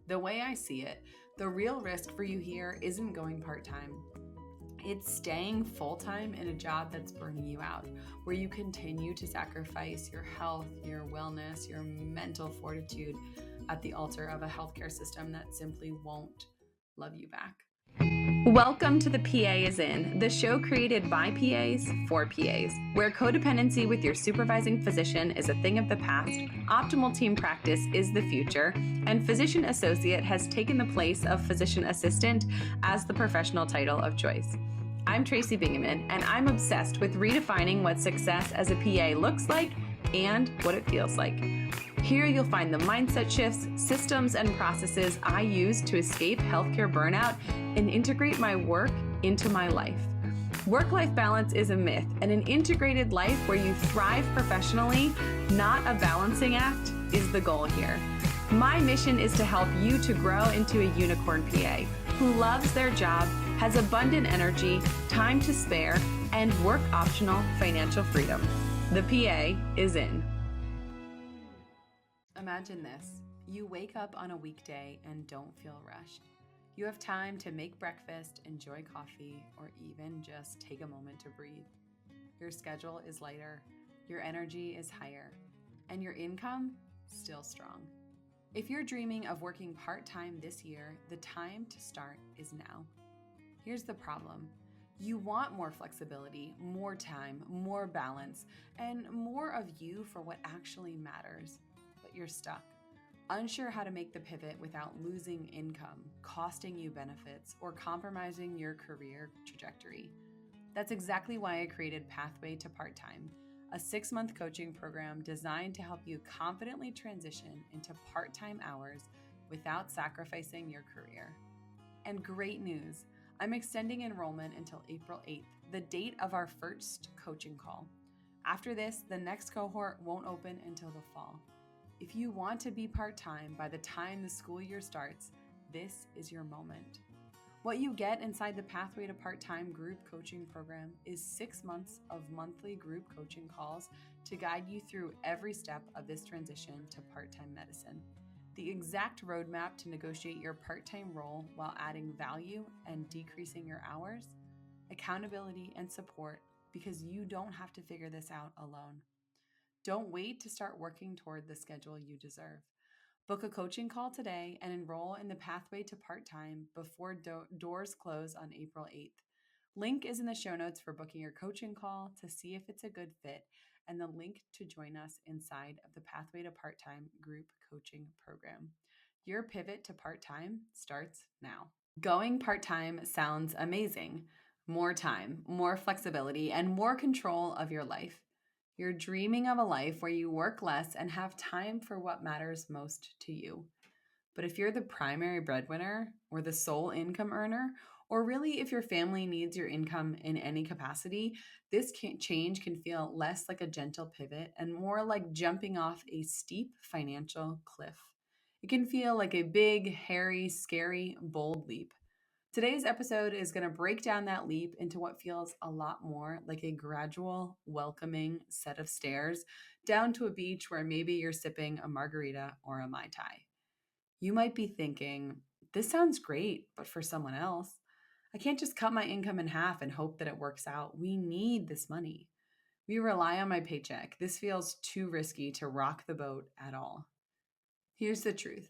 The way I see it, the real risk for you here isn't going part-time. It's staying full-time in a job that's burning you out, where you continue to sacrifice your health, your wellness, your mental fortitude at the altar of a healthcare system that simply won't love you back. Welcome to The PA is In, the show created by PAs for PAs, where codependency with your supervising physician is a thing of the past, optimal team practice is the future, and physician associate has taken the place of physician assistant as the professional title of choice. I'm Tracy Bingaman, and I'm obsessed with redefining what success as a PA looks like and what it feels like. Here you'll find the mindset shifts, systems, and processes I use to escape healthcare burnout and integrate my work into my life. Work-life balance is a myth, and an integrated life where you thrive professionally, not a balancing act, is the goal here. My mission is to help you to grow into a unicorn PA who loves their job, has abundant energy, time to spare, and work-optional financial freedom. The PA is in. Imagine this. You wake up on a weekday and don't feel rushed. You have time to make breakfast, enjoy coffee, or even just take a moment to breathe. Your schedule is lighter, your energy is higher, and your income still strong. If you're dreaming of working part-time this year, the time to start is now. Here's the problem. You want more flexibility, more time, more balance, and more of you for what actually matters. But you're stuck, unsure how to make the pivot without losing income, costing you benefits, or compromising your career trajectory. That's exactly why I created Pathway to Part-Time, a 6-month coaching program designed to help you confidently transition into part-time hours without sacrificing your career. And great news, I'm extending enrollment until April 8th, the date of our first coaching call. After this, the next cohort won't open until the fall. If you want to be part-time by the time the school year starts, this is your moment. What you get inside the Pathway to Part-Time group coaching program is 6 months of monthly group coaching calls to guide you through every step of this transition to part-time medicine. The exact roadmap to negotiate your part-time role while adding value and decreasing your hours, accountability and support, because you don't have to figure this out alone. Don't wait to start working toward the schedule you deserve. Book a coaching call today and enroll in the Pathway to Part-Time before doors close on April 8th. Link is in the show notes for booking your coaching call to see if it's a good fit, and the link to join us inside of the Pathway to Part-Time group coaching program. Your pivot to part-time starts now. Going part-time sounds amazing. More time, more flexibility, and more control of your life. You're dreaming of a life where you work less and have time for what matters most to you. But if you're the primary breadwinner or the sole income earner, or really if your family needs your income in any capacity, this change can feel less like a gentle pivot and more like jumping off a steep financial cliff. It can feel like a big, hairy, scary, bold leap. Today's episode is going to break down that leap into what feels a lot more like a gradual, welcoming set of stairs down to a beach where maybe you're sipping a margarita or a Mai Tai. You might be thinking, this sounds great, but for someone else, I can't just cut my income in half and hope that it works out. We need this money. We rely on my paycheck. This feels too risky to rock the boat at all. Here's the truth.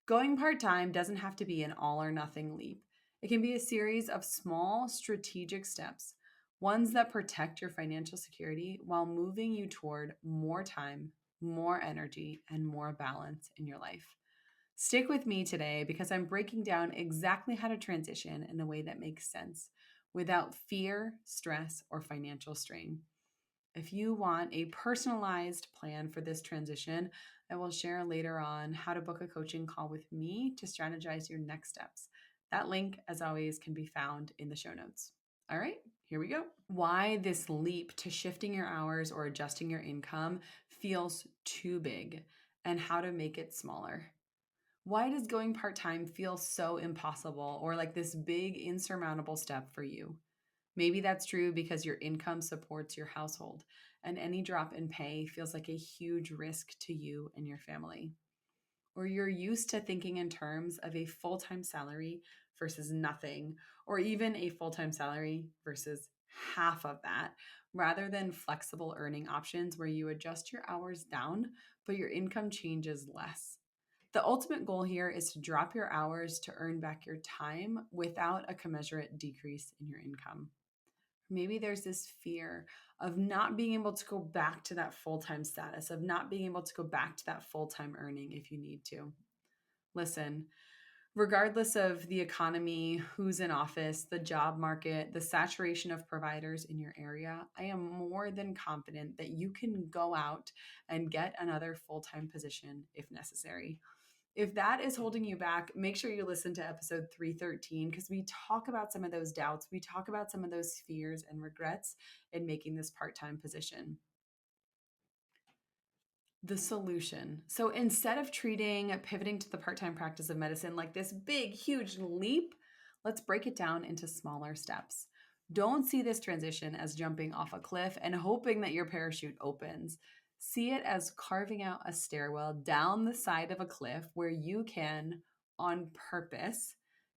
Going part-time doesn't have to be an all or nothing leap. It can be a series of small strategic steps, ones that protect your financial security while moving you toward more time, more energy, and more balance in your life. Stick with me today because I'm breaking down exactly how to transition in a way that makes sense without fear, stress, or financial strain. If you want a personalized plan for this transition, I will share later on how to book a coaching call with me to strategize your next steps. That link, as always, can be found in the show notes. All right, here we go. Why this leap to shifting your hours or adjusting your income feels too big and how to make it smaller. Why does going part-time feel so impossible or like this big insurmountable step for you? Maybe that's true because your income supports your household and any drop in pay feels like a huge risk to you and your family. or you're used to thinking in terms of a full-time salary versus nothing, or even a full-time salary versus half of that, rather than flexible earning options where you adjust your hours down, but your income changes less. The ultimate goal here is to drop your hours to earn back your time without a commensurate decrease in your income. Maybe there's this fear of not being able to go back to that full-time status, of not being able to go back to that full-time earning if you need to. Listen, regardless of the economy, who's in office, the job market, the saturation of providers in your area, I am more than confident that you can go out and get another full-time position if necessary. If that is holding you back, make sure you listen to episode 313 because we talk about some of those doubts. We talk about some of those fears and regrets in making this part-time position. The solution. So instead of pivoting to the part-time practice of medicine like this big, huge leap, let's break it down into smaller steps. Don't see this transition as jumping off a cliff and hoping that your parachute opens. See it as carving out a stairwell down the side of a cliff where you can, on purpose,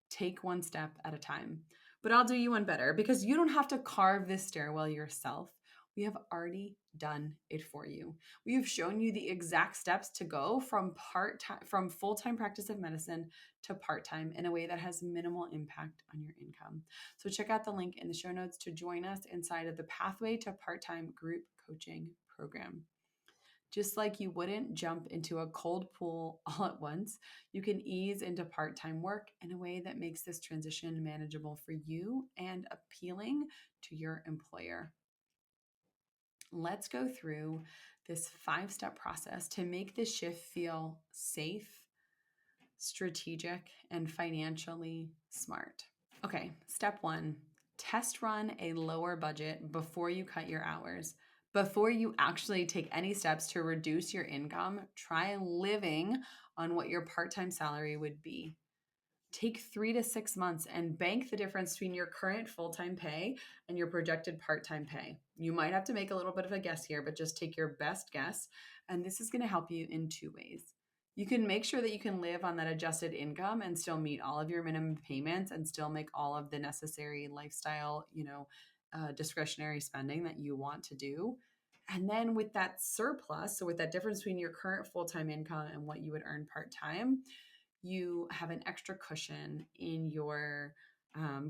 take one step at a time. But I'll do you one better because you don't have to carve this stairwell yourself. We have already done it for you. We have shown you the exact steps to go from full-time practice of medicine to part-time in a way that has minimal impact on your income. So check out the link in the show notes to join us inside of the Pathway to Part-Time group coaching program. Just like you wouldn't jump into a cold pool all at once, you can ease into part-time work in a way that makes this transition manageable for you and appealing to your employer. Let's go through this 5-step process to make this shift feel safe, strategic, and financially smart. Okay, step 1, test run a lower budget before you cut your hours. Before you actually take any steps to reduce your income, try living on what your part-time salary would be. Take 3 to 6 months and bank the difference between your current full-time pay and your projected part-time pay. You might have to make a little bit of a guess here, but just take your best guess. And this is going to help you in 2 ways. You can make sure that you can live on that adjusted income and still meet all of your minimum payments and still make all of the necessary lifestyle, discretionary spending that you want to do. And then with that surplus, so with that difference between your current full-time income and what you would earn part-time, you have an extra cushion in your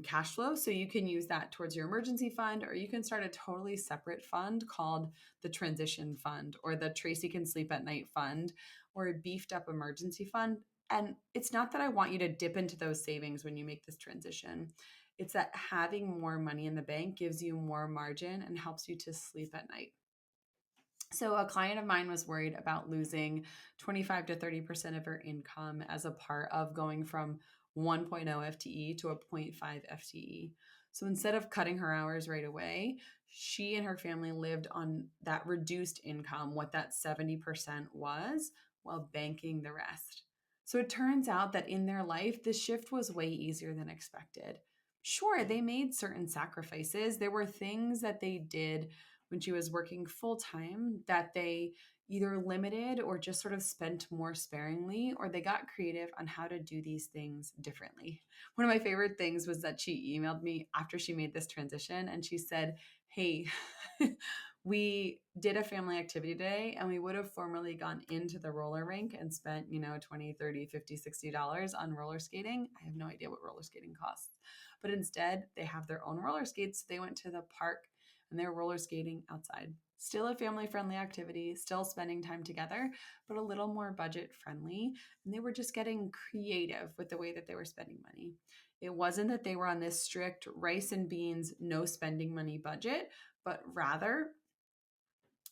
cash flow. So you can use that towards your emergency fund, or you can start a totally separate fund called the transition fund or the Tracy can sleep at night fund or a beefed up emergency fund. And it's not that I want you to dip into those savings when you make this transition. It's that having more money in the bank gives you more margin and helps you to sleep at night. So a client of mine was worried about losing 25 to 30% of her income as a part of going from 1.0 FTE to a 0.5 FTE. So instead of cutting her hours right away, she and her family lived on that reduced income, what that 70% was, while banking the rest. So it turns out that in their life, the shift was way easier than expected. Sure, they made certain sacrifices. There were things that they did when she was working full-time that they either limited or just sort of spent more sparingly, or they got creative on how to do these things differently. One of my favorite things was that she emailed me after she made this transition and she said, hey, we did a family activity today and we would have formerly gone into the roller rink and spent, $20, $30, $50, $60 on roller skating. I have no idea what roller skating costs, but instead they have their own roller skates. They went to the park and they're roller skating outside. Still a family-friendly activity, still spending time together, but a little more budget-friendly. And they were just getting creative with the way that they were spending money. It wasn't that they were on this strict rice and beans, no spending money budget, but rather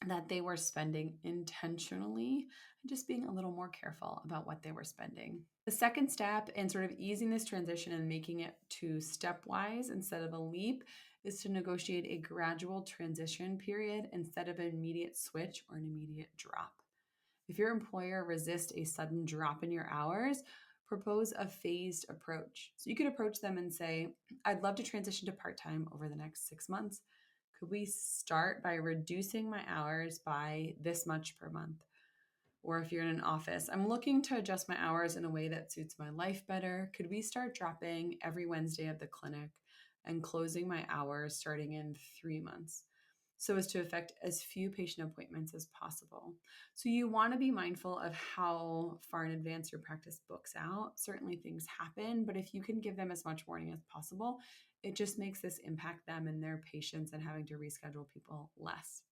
that they were spending intentionally and just being a little more careful about what they were spending. The second step in sort of easing this transition and making it to stepwise instead of a leap is to negotiate a gradual transition period instead of an immediate switch or an immediate drop. If your employer resists a sudden drop in your hours, propose a phased approach. So you could approach them and say, I'd love to transition to part-time over the next 6 months. Could we start by reducing my hours by this much per month? Or if you're in an office, I'm looking to adjust my hours in a way that suits my life better. Could we start dropping every Wednesday at the clinic and closing my hours starting in 3 months so as to affect as few patient appointments as possible? So you want to be mindful of how far in advance your practice books out. Certainly things happen, but if you can give them as much warning as possible, it just makes this impact them and their patients and having to reschedule people less.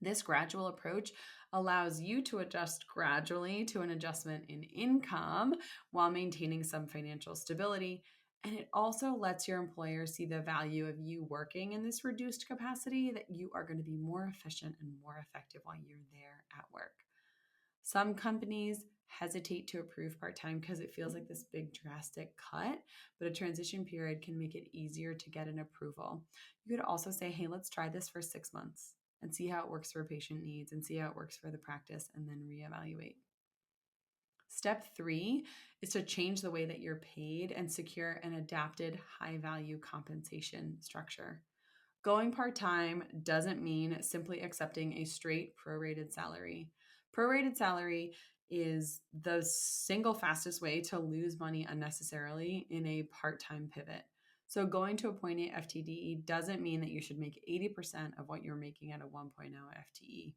This gradual approach allows you to adjust gradually to an adjustment in income while maintaining some financial stability. And it also lets your employer see the value of you working in this reduced capacity, that you are going to be more efficient and more effective while you're there at work. Some companies hesitate to approve part time because it feels like this big drastic cut, but a transition period can make it easier to get an approval. You could also say, hey, let's try this for 6 months and see how it works for patient needs and see how it works for the practice, and then reevaluate. Step 3 is to change the way that you're paid and secure an adapted high value compensation structure. Going part-time doesn't mean simply accepting a straight prorated salary. Prorated salary is the single fastest way to lose money unnecessarily in a part-time pivot. So going to a 0.8 FTE doesn't mean that you should make 80% of what you're making at a 1.0 FTE.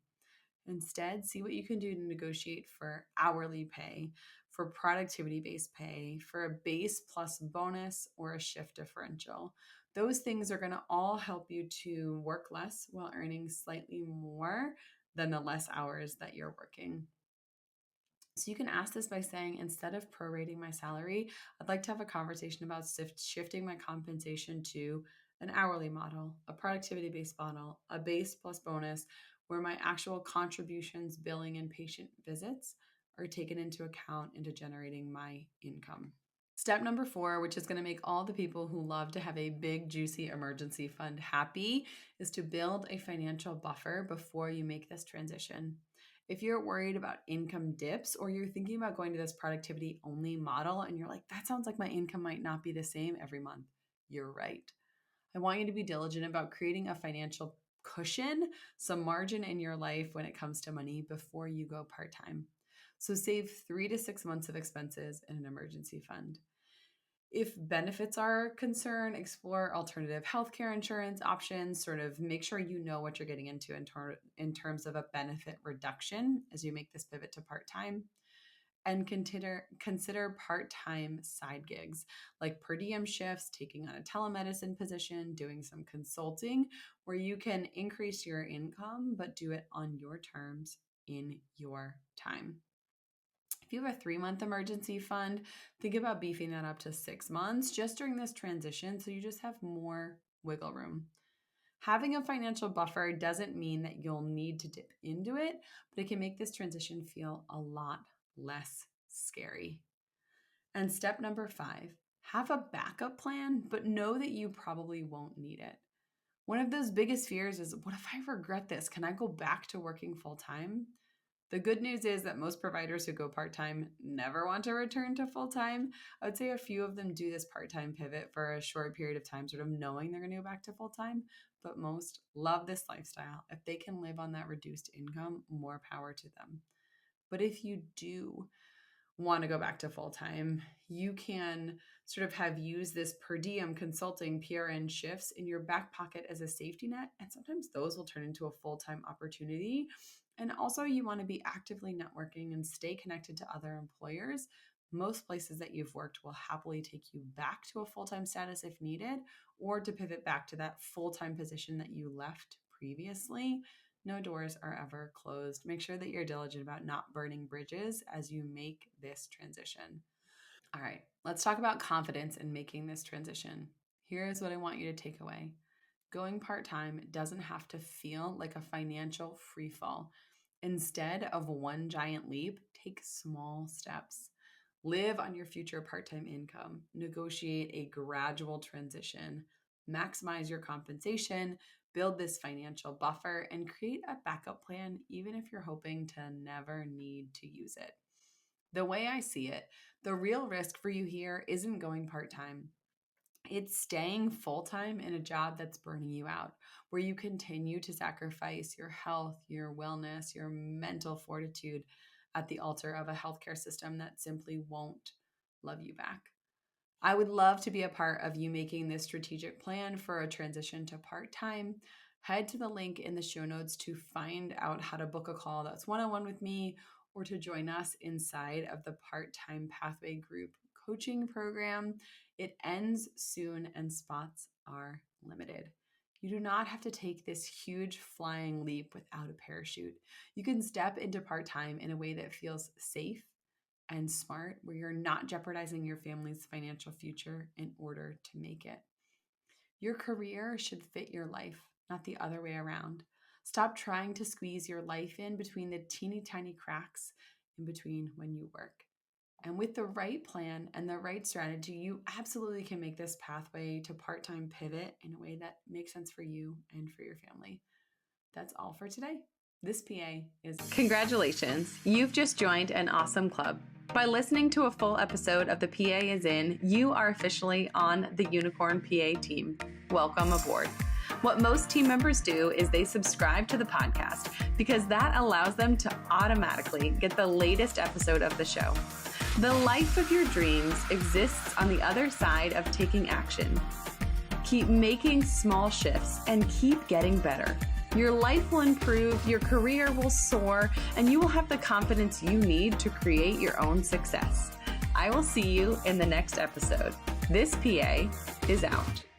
Instead, see what you can do to negotiate for hourly pay, for productivity-based pay, for a base plus bonus, or a shift differential. Those things are going to all help you to work less while earning slightly more than the less hours that you're working. So you can ask this by saying, instead of prorating my salary, I'd like to have a conversation about shifting my compensation to an hourly model, a productivity-based model, a base plus bonus, where my actual contributions, billing, and patient visits are taken into account into generating my income. Step number 4, which is going to make all the people who love to have a big, juicy emergency fund happy, is to build a financial buffer before you make this transition. If you're worried about income dips, or you're thinking about going to this productivity only model and you're like, that sounds like my income might not be the same every month, you're right. I want you to be diligent about creating a financial cushion, some margin in your life when it comes to money before you go part-time. So save 3 to 6 months of expenses in an emergency fund. If benefits are a concern, explore alternative healthcare insurance options. Sort of make sure you know what you're getting into in terms of a benefit reduction as you make this pivot to part-time. And consider part-time side gigs like per diem shifts, taking on a telemedicine position, doing some consulting, where you can increase your income but do it on your terms in your time. If you have a 3-month emergency fund, think about beefing that up to 6 months just during this transition, so you just have more wiggle room. Having a financial buffer doesn't mean that you'll need to dip into it, but it can make this transition feel a lot less scary. And step number 5, have a backup plan, but know that you probably won't need it. One of those biggest fears is, what if I regret this? Can I go back to working full time? The good news is that most providers who go part-time never want to return to full-time. I would say a few of them do this part-time pivot for a short period of time, sort of knowing they're going to go back to full-time, but most love this lifestyle. If they can live on that reduced income, more power to them. But if you do want to go back to full-time, you can sort of have used this per diem consulting PRN shifts in your back pocket as a safety net. And sometimes those will turn into a full-time opportunity. And also you want to be actively networking and stay connected to other employers. Most places that you've worked will happily take you back to a full-time status if needed, or to pivot back to that full-time position that you left previously. No doors are ever closed. Make sure that you're diligent about not burning bridges as you make this transition. All right, let's talk about confidence in making this transition. Here's what I want you to take away. Going part-time doesn't have to feel like a financial free fall. Instead of one giant leap, take small steps. Live on your future part-time income. Negotiate a gradual transition. Maximize your compensation. Build this financial buffer and create a backup plan, even if you're hoping to never need to use it. The way I see it, the real risk for you here isn't going part-time. It's staying full-time in a job that's burning you out, where you continue to sacrifice your health, your wellness, your mental fortitude at the altar of a healthcare system that simply won't love you back. I would love to be a part of you making this strategic plan for a transition to part-time. Head to the link in the show notes to find out how to book a call that's one-on-one with me, or to join us inside of the Part-Time Pathway Group coaching program. It ends soon and spots are limited. You do not have to take this huge flying leap without a parachute. You can step into part-time in a way that feels safe and smart, where you're not jeopardizing your family's financial future in order to make it. Your career should fit your life, not the other way around. Stop trying to squeeze your life in between the teeny tiny cracks in between when you work. And with the right plan and the right strategy, you absolutely can make this pathway to part-time pivot in a way that makes sense for you and for your family. That's all for today. This PA is... Congratulations, you've just joined an awesome club. By listening to a full episode of The PA is In, you are officially on the Unicorn PA team. Welcome aboard. What most team members do is they subscribe to the podcast because that allows them to automatically get the latest episode of the show. The life of your dreams exists on the other side of taking action. Keep making small shifts and keep getting better. Your life will improve, your career will soar, and you will have the confidence you need to create your own success. I will see you in the next episode. This PA is out.